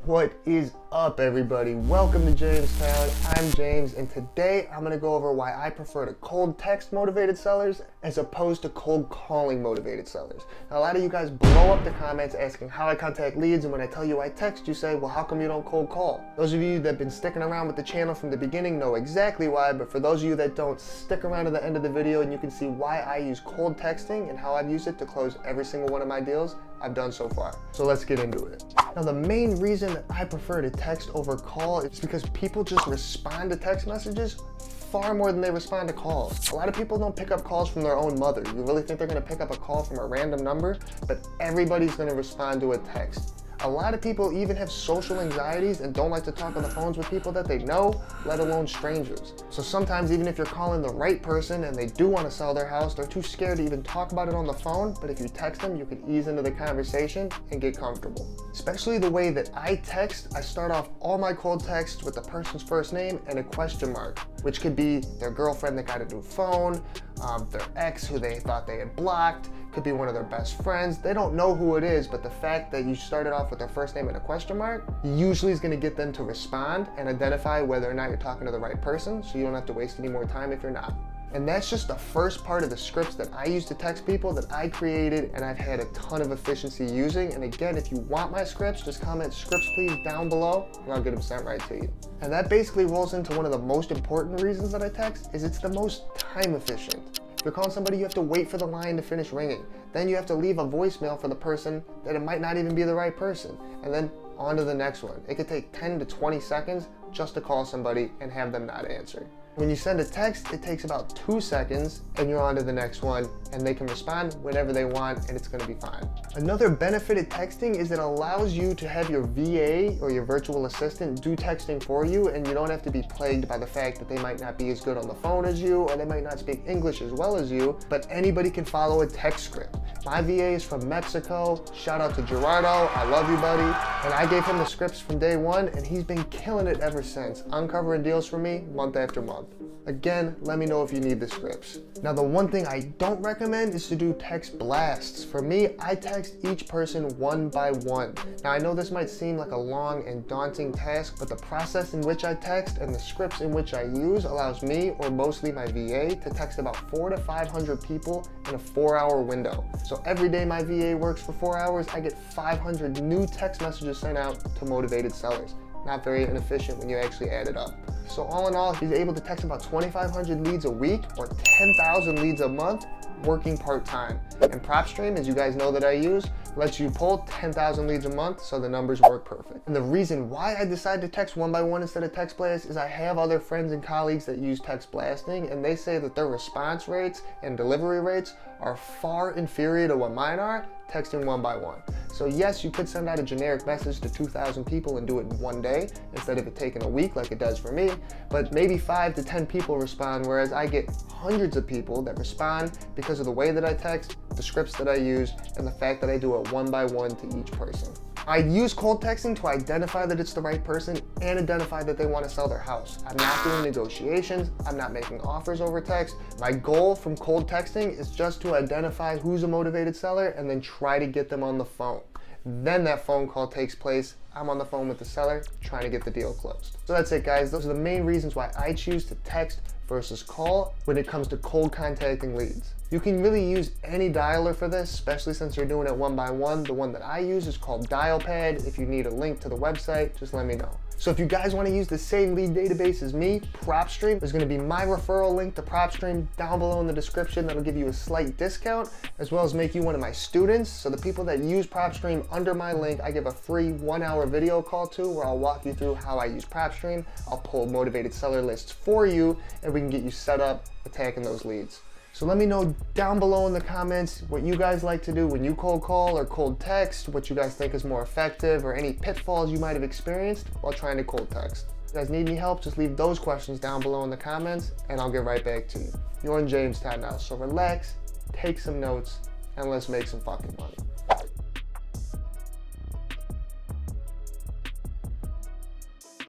What is up, everybody? Welcome to Jamestown. I'm James, and today I'm going to go over why I prefer to cold text motivated sellers as opposed to cold calling motivated sellers. Now, a lot of you guys blow up the comments asking how I contact leads, and when I tell you I text, you say, well, how come you don't cold call? Those of you that have been sticking around with the channel from the beginning know exactly why, but for those of you that don't, stick around to the end of the video and you can see why I use cold texting and how I've used it to close every single one of my deals I've done so far. So let's get into it. Now, the main reason that I prefer to text over call is because people just respond to text messages far more than they respond to calls. A lot of people don't pick up calls from their own mother. You really think they're gonna pick up a call from a random number? But everybody's gonna respond to a text. A lot of people even have social anxieties and don't like to talk on the phones with people that they know, let alone strangers. So sometimes even if you're calling the right person and they do want to sell their house, they're too scared to even talk about it on the phone, but if you text them, you can ease into the conversation and get comfortable. Especially the way that I text, I start off all my cold texts with the person's first name and a question mark, which could be their girlfriend that got a new phone, their ex who they thought they had blocked, could be one of their best friends. They don't know who it is, but the fact that you started off with their first name and a question mark usually is going to get them to respond and identify whether or not you're talking to the right person, so you don't have to waste any more time if you're not. And that's just the first part of the scripts that I use to text people that I created and I've had a ton of efficiency using. And again, if you want my scripts, just comment scripts please down below and I'll get them sent right to you. And that basically rolls into one of the most important reasons that I text is it's the most time efficient. If you're calling somebody, you have to wait for the line to finish ringing. Then you have to leave a voicemail for the person that it might not even be the right person. And then on to the next one. It could take 10 to 20 seconds just to call somebody and have them not answer. When you send a text, it takes about 2 seconds and you're on to the next one and they can respond whenever they want and it's gonna be fine. Another benefit of texting is it allows you to have your VA or your virtual assistant do texting for you and you don't have to be plagued by the fact that they might not be as good on the phone as you or they might not speak English as well as you, but anybody can follow a text script. My VA is from Mexico. Shout out to Gerardo, I love you, buddy. And I gave him the scripts from day one and he's been killing it ever since, uncovering deals for me month after month. Again, let me know if you need the scripts. Now, the one thing I don't recommend is to do text blasts. For me, I text each person one by one. Now, I know this might seem like a long and daunting task, but the process in which I text and the scripts in which I use allows me, or mostly my VA, to text about 400 to 500 people in a 4-hour window. So every day my VA works for 4 hours, I get 500 new text messages sent out to motivated sellers. Not very inefficient when you actually add it up. So all in all, he's able to text about 2,500 leads a week or 10,000 leads a month working part-time. And Propstream, as you guys know that I use, lets you pull 10,000 leads a month, so the numbers work perfect. And the reason why I decided to text one by one instead of text blast is I have other friends and colleagues that use text blasting, and they say that their response rates and delivery rates are far inferior to what mine are, texting one by one. So yes, you could send out a generic message to 2,000 people and do it in one day instead of it taking a week like it does for me, but maybe 5 to 10 people respond, whereas I get hundreds of people that respond because of the way that I text, the scripts that I use, and the fact that I do it one by one to each person. I use cold texting to identify that it's the right person and identify that they want to sell their house. I'm not doing negotiations. I'm not making offers over text. My goal from cold texting is just to identify who's a motivated seller and then try to get them on the phone. Then that phone call takes place. I'm on the phone with the seller trying to get the deal closed. So that's it, guys. Those are the main reasons why I choose to text versus call when it comes to cold contacting leads. You can really use any dialer for this, especially since you're doing it one by one. The one that I use is called DialPad. If you need a link to the website, just let me know. So if you guys want to use the same lead database as me, Propstream, there's going to be my referral link to Propstream down below in the description. That'll give you a slight discount, as well as make you one of my students. So the people that use Propstream under my link, I give a free 1-hour video call to where I'll walk you through how I use Propstream. I'll pull motivated seller lists for you, and we can get you set up attacking those leads. So let me know down below in the comments what you guys like to do when you cold call or cold text, what you guys think is more effective, or any pitfalls you might have experienced while trying to cold text. If you guys need any help, just leave those questions down below in the comments and I'll get right back to you. You're in Jamestown now, so relax, take some notes, and let's make some fucking money.